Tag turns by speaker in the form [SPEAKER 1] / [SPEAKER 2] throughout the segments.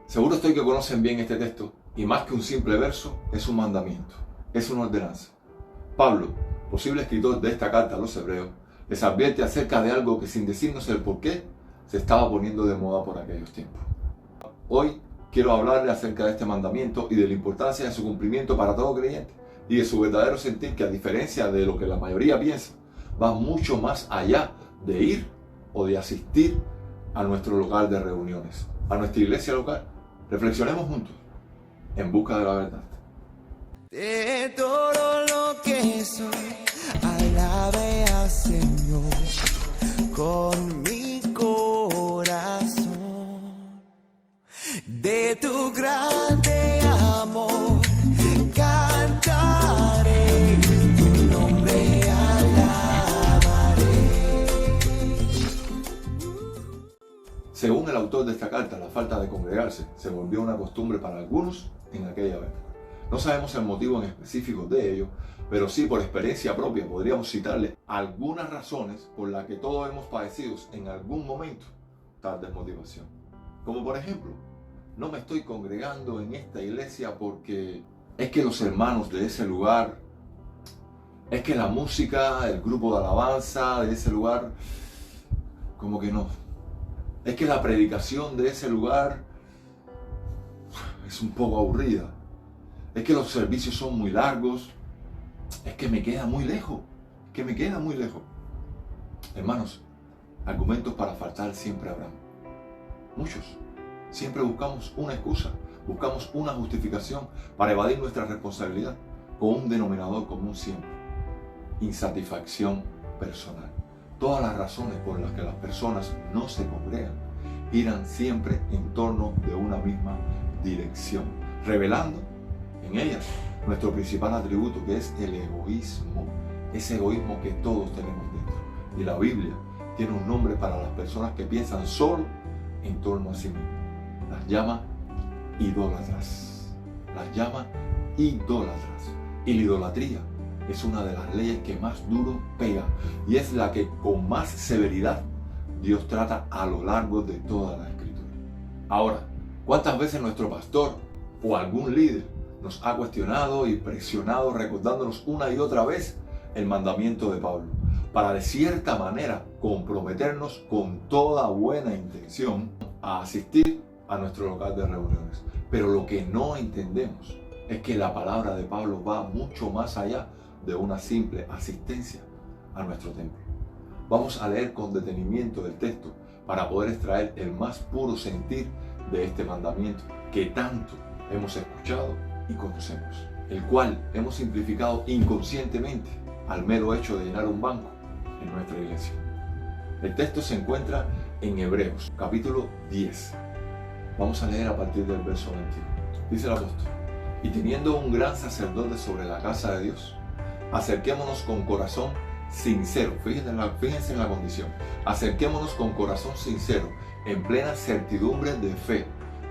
[SPEAKER 1] Seguro estoy que conocen bien este texto, y más que un simple verso, es un mandamiento, es una ordenanza. Pablo, posible escritor de esta carta a los hebreos, les advierte acerca de algo que, sin decirnos el porqué, se estaba poniendo de moda por aquellos tiempos. Hoy quiero hablarle acerca de este mandamiento y de la importancia de su cumplimiento para todo creyente, y de su verdadero sentir, que a diferencia de lo que la mayoría piensa, va mucho más allá de ir o de asistir a nuestro lugar de reuniones, a nuestra iglesia local. Reflexionemos juntos en busca de la verdad.
[SPEAKER 2] De todo lo que soy, alabe al Señor con mi corazón. De tu grande amor cantaré, tu nombre alabaré.
[SPEAKER 1] Según el autor de esta carta, la falta de congregarse se volvió una costumbre para algunos en aquella época. No sabemos el motivo en específico de ello, pero sí por experiencia propia podríamos citarle algunas razones por las que todos hemos padecido en algún momento tal desmotivación. Como por ejemplo, no me estoy congregando en esta iglesia porque es que los hermanos de ese lugar, es que la música, el grupo de alabanza de ese lugar, como que no. Es que la predicación de ese lugar es un poco aburrida. Es que los servicios son muy largos. Es que me queda muy lejos. Hermanos, argumentos para faltar siempre habrán. Muchos. Siempre buscamos una excusa, buscamos una justificación para evadir nuestra responsabilidad, con un denominador común siempre: insatisfacción personal. Todas las razones por las que las personas no se congregan giran siempre en torno de una misma dirección, revelando en ellas nuestro principal atributo, que es el egoísmo, ese egoísmo que todos tenemos dentro. Y la Biblia tiene un nombre para las personas que piensan solo en torno a sí mismos. Las llama idólatras. Y la idolatría es una de las leyes que más duro pega, y es la que con más severidad Dios trata a lo largo de toda la Escritura. Ahora, ¿cuántas veces nuestro pastor o algún líder nos ha cuestionado y presionado, recordándonos una y otra vez el mandamiento de Pablo, para de cierta manera comprometernos con toda buena intención a asistir a nuestro local de reuniones? Pero lo que no entendemos es que la palabra de Pablo va mucho más allá de una simple asistencia a nuestro templo. Vamos a leer con detenimiento el texto para poder extraer el más puro sentir de este mandamiento que tanto hemos escuchado y conocemos, el cual hemos simplificado inconscientemente al mero hecho de llenar un banco en nuestra iglesia. El texto se encuentra en Hebreos, capítulo 10. Vamos a leer a partir del verso 21. Dice el apóstol: y teniendo un gran sacerdote sobre la casa de Dios, acerquémonos con corazón sincero. Fíjense en la condición. Acerquémonos con corazón sincero, en plena certidumbre de fe,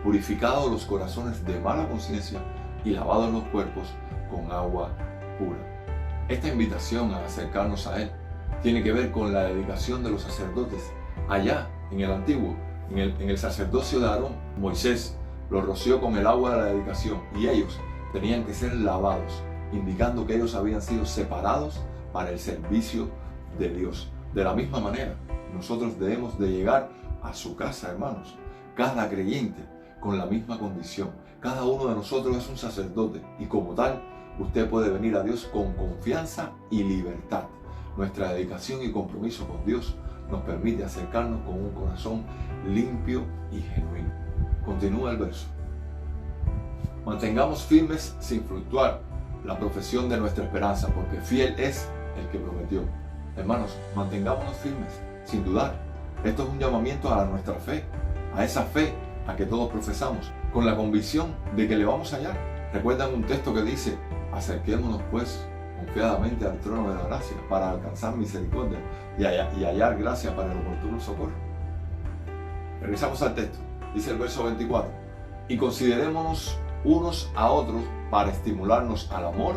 [SPEAKER 1] purificados los corazones de mala conciencia y lavados los cuerpos con agua pura. Esta invitación a acercarnos a Él tiene que ver con la dedicación de los sacerdotes. Allá, en el antiguo, en el sacerdocio de Aarón, Moisés los roció con el agua de la dedicación, y ellos tenían que ser lavados, indicando que ellos habían sido separados para el servicio de Dios. De la misma manera, nosotros debemos de llegar a su casa, hermanos, cada creyente con la misma condición. Cada uno de nosotros es un sacerdote, y como tal, usted puede venir a Dios con confianza y libertad. Nuestra dedicación y compromiso con Dios nos permite acercarnos con un corazón limpio y genuino. Continúa el verso: mantengamos firmes sin fluctuar la profesión de nuestra esperanza, porque fiel es el que prometió. Hermanos, mantengámonos firmes sin dudar. Esto es un llamamiento a nuestra fe, a esa fe a que todos profesamos, con la convicción de que le vamos a hallar. ¿Recuerdan un texto que dice: acerquémonos pues confiadamente al trono de la gracia para alcanzar misericordia y hallar gracia para el oportuno socorro? Regresamos al texto. Dice el verso 24: y considerémonos unos a otros para estimularnos al amor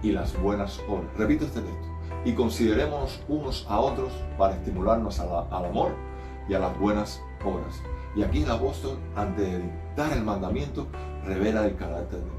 [SPEAKER 1] y las buenas obras. Repito este texto: y considerémonos unos a otros para estimularnos al amor y a las buenas obras. Y aquí el apóstol, antes de dictar el mandamiento, revela el carácter de Dios.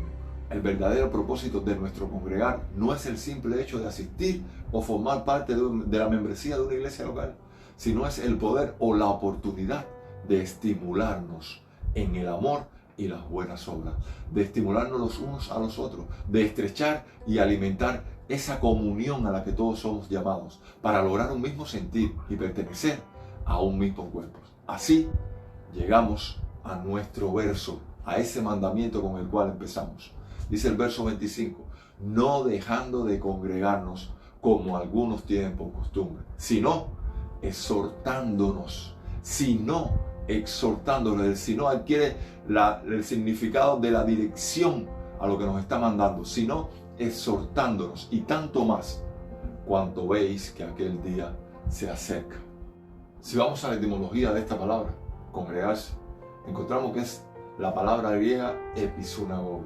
[SPEAKER 1] El verdadero propósito de nuestro congregar no es el simple hecho de asistir o formar parte de la membresía de una iglesia local, sino es el poder o la oportunidad de estimularnos en el amor y las buenas obras, de estimularnos los unos a los otros, de estrechar y alimentar esa comunión a la que todos somos llamados, para lograr un mismo sentir y pertenecer a un mismo cuerpo. Así llegamos a nuestro verso, a ese mandamiento con el cual empezamos. Dice el verso 25, no dejando de congregarnos como algunos tienen por costumbre, sino exhortándonos, el sino adquiere el significado de la dirección a lo que nos está mandando, sino exhortándonos, y tanto más cuanto veis que aquel día se acerca. Si vamos a la etimología de esta palabra, congregarse, encontramos que es la palabra griega episunagoge,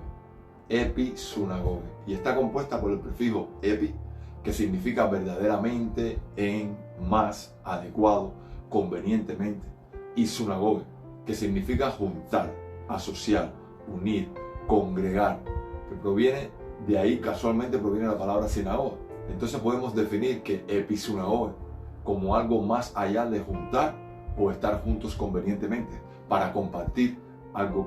[SPEAKER 1] y está compuesta por el prefijo epi, que significa verdaderamente, en, más, adecuado, convenientemente, y sunagoge, que significa juntar, asociar, unir, congregar, que proviene de ahí, casualmente proviene la palabra sinagoga. Entonces podemos definir que episunagoge como algo más allá de juntar o estar juntos convenientemente para compartir algo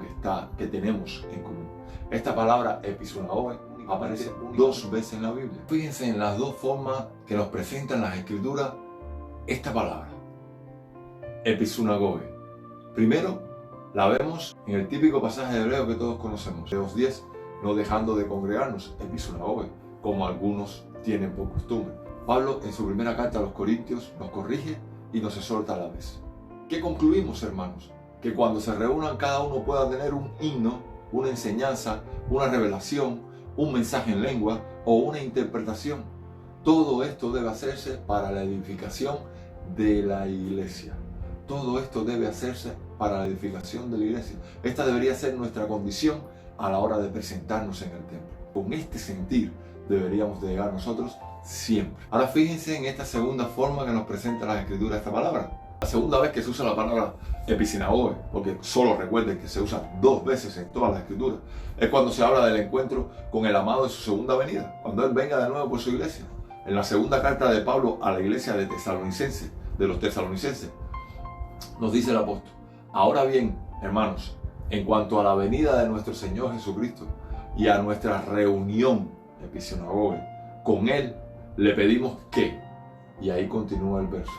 [SPEAKER 1] que tenemos en común. Esta palabra episunagoge aparece 2 veces en la Biblia. Fíjense en las 2 formas que nos presentan las Escrituras esta palabra, episunagoge. Primero, la vemos en el típico pasaje de Hebreo que todos conocemos, Hebreos 10, no dejando de congregarnos, episunagoge, como algunos tienen por costumbre. Pablo, en su primera carta a los Corintios, nos corrige y nos exhorta a la vez. ¿Qué concluimos, hermanos? Que cuando se reúnan cada uno pueda tener un himno, una enseñanza, una revelación, un mensaje en lengua o una interpretación. Todo esto debe hacerse para la edificación de la iglesia. Todo esto debe hacerse para la edificación de la iglesia. Esta debería ser nuestra condición a la hora de presentarnos en el templo. Con este sentir deberíamos de llegar nosotros siempre. Ahora fíjense en esta segunda forma que nos presenta la Escritura esta palabra. La segunda vez que se usa la palabra episunagoge, porque solo recuerden que se usa 2 veces en toda la Escritura, es cuando se habla del encuentro con el amado en su segunda venida, cuando Él venga de nuevo por su iglesia. En la segunda carta de Pablo a la iglesia de los tesalonicenses, nos dice el apóstol: ahora bien, hermanos, en cuanto a la venida de nuestro Señor Jesucristo y a nuestra reunión, episunagoge, con Él, le pedimos que, y ahí continúa el verso.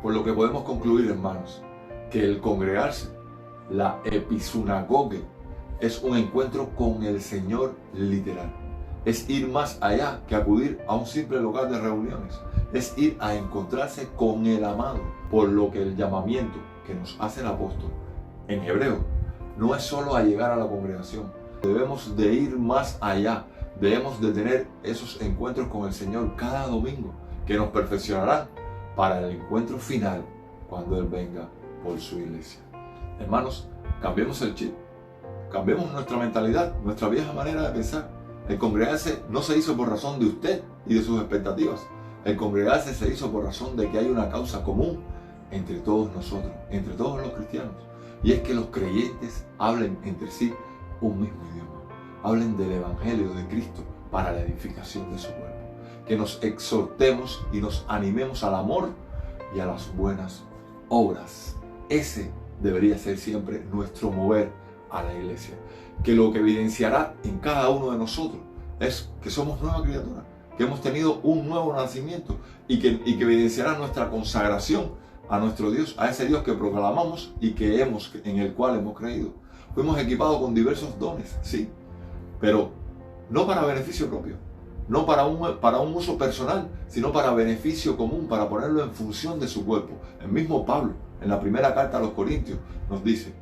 [SPEAKER 1] Por lo que podemos concluir, hermanos, que el congregarse, la episunagoge, es un encuentro con el Señor literal. Es ir más allá que acudir a un simple lugar de reuniones. Es ir a encontrarse con el amado. Por lo que el llamamiento que nos hace el apóstol en hebreo no es solo a llegar a la congregación. Debemos de ir más allá. Debemos de tener esos encuentros con el Señor cada domingo, que nos perfeccionarán para el encuentro final cuando Él venga por su iglesia. Hermanos, cambiemos el chip, cambiemos nuestra mentalidad, nuestra vieja manera de pensar. El congregarse no se hizo por razón de usted y de sus expectativas. El congregarse se hizo por razón de que hay una causa común entre todos nosotros, entre todos los cristianos. Y es que los creyentes hablen entre sí un mismo idioma. Hablen del Evangelio de Cristo para la edificación de su cuerpo. Que nos exhortemos y nos animemos al amor y a las buenas obras. Ese debería ser siempre nuestro mover a la iglesia. Que lo que evidenciará en cada uno de nosotros es que somos nueva criatura, que hemos tenido un nuevo nacimiento y que evidenciará nuestra consagración a nuestro Dios, a ese Dios que proclamamos y en el cual hemos creído. Fuimos equipados con diversos dones, sí, pero no para beneficio propio, no para un uso personal, sino para beneficio común, para ponerlo en función de su cuerpo. El mismo Pablo, en la primera carta a los Corintios, nos dice: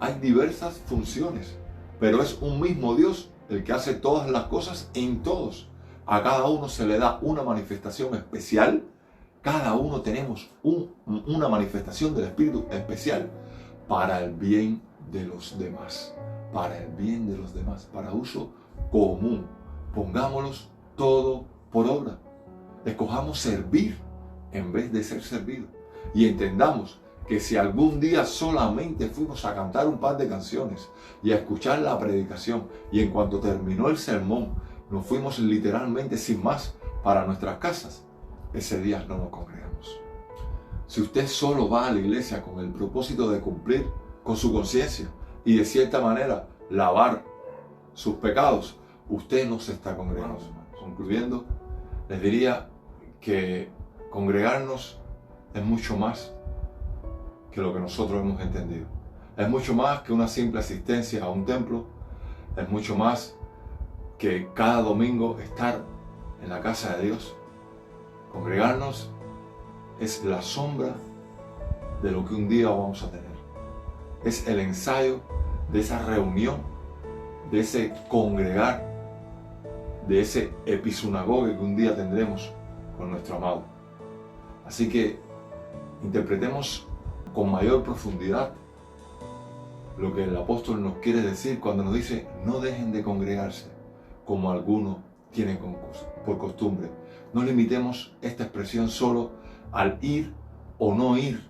[SPEAKER 1] hay diversas funciones, pero es un mismo Dios el que hace todas las cosas en todos. A cada uno se le da una manifestación especial. Cada uno tenemos una manifestación del Espíritu especial para el bien de los demás. Para el bien de los demás, para uso común. Pongámoslos todo por obra. Escojamos servir en vez de ser servidos. Y entendamos que si algún día solamente fuimos a cantar un par de canciones y a escuchar la predicación, y en cuanto terminó el sermón nos fuimos literalmente sin más para nuestras casas, ese día no nos congregamos. Si usted solo va a la iglesia con el propósito de cumplir con su conciencia y de cierta manera lavar sus pecados, usted no se está congregando. Concluyendo, les diría que congregarnos es mucho más que lo que nosotros hemos entendido. Es mucho más que una simple asistencia a un templo. Es mucho más que cada domingo estar en la casa de Dios. Congregarnos es la sombra de lo que un día vamos a tener. Es el ensayo de esa reunión, de ese congregar, de ese episinagoge que un día tendremos con nuestro amado. Así que interpretemos con mayor profundidad lo que el apóstol nos quiere decir cuando nos dice: no dejen de congregarse como algunos tienen por costumbre. No limitemos esta expresión solo al ir o no ir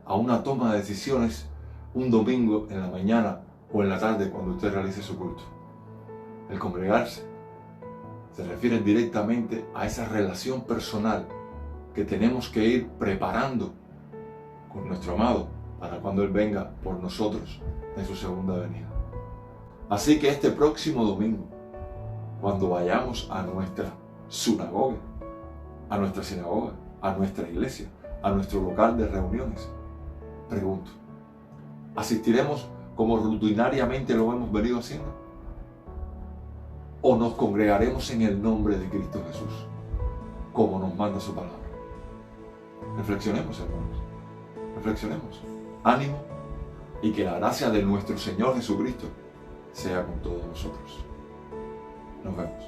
[SPEAKER 1] a una toma de decisiones un domingo en la mañana o en la tarde cuando usted realice su culto. El congregarse se refiere directamente a esa relación personal que tenemos que ir preparando con nuestro amado para cuando Él venga por nosotros en su segunda venida. Así que este próximo domingo, cuando vayamos a nuestra sinagoga, a nuestra iglesia, a nuestro local de reuniones, pregunto: ¿asistiremos como rutinariamente lo hemos venido haciendo? ¿O nos congregaremos en el nombre de Cristo Jesús, como nos manda su palabra? Reflexionemos, hermanos. Reflexionemos. Ánimo, y que la gracia de nuestro Señor Jesucristo sea con todos nosotros. Nos vemos.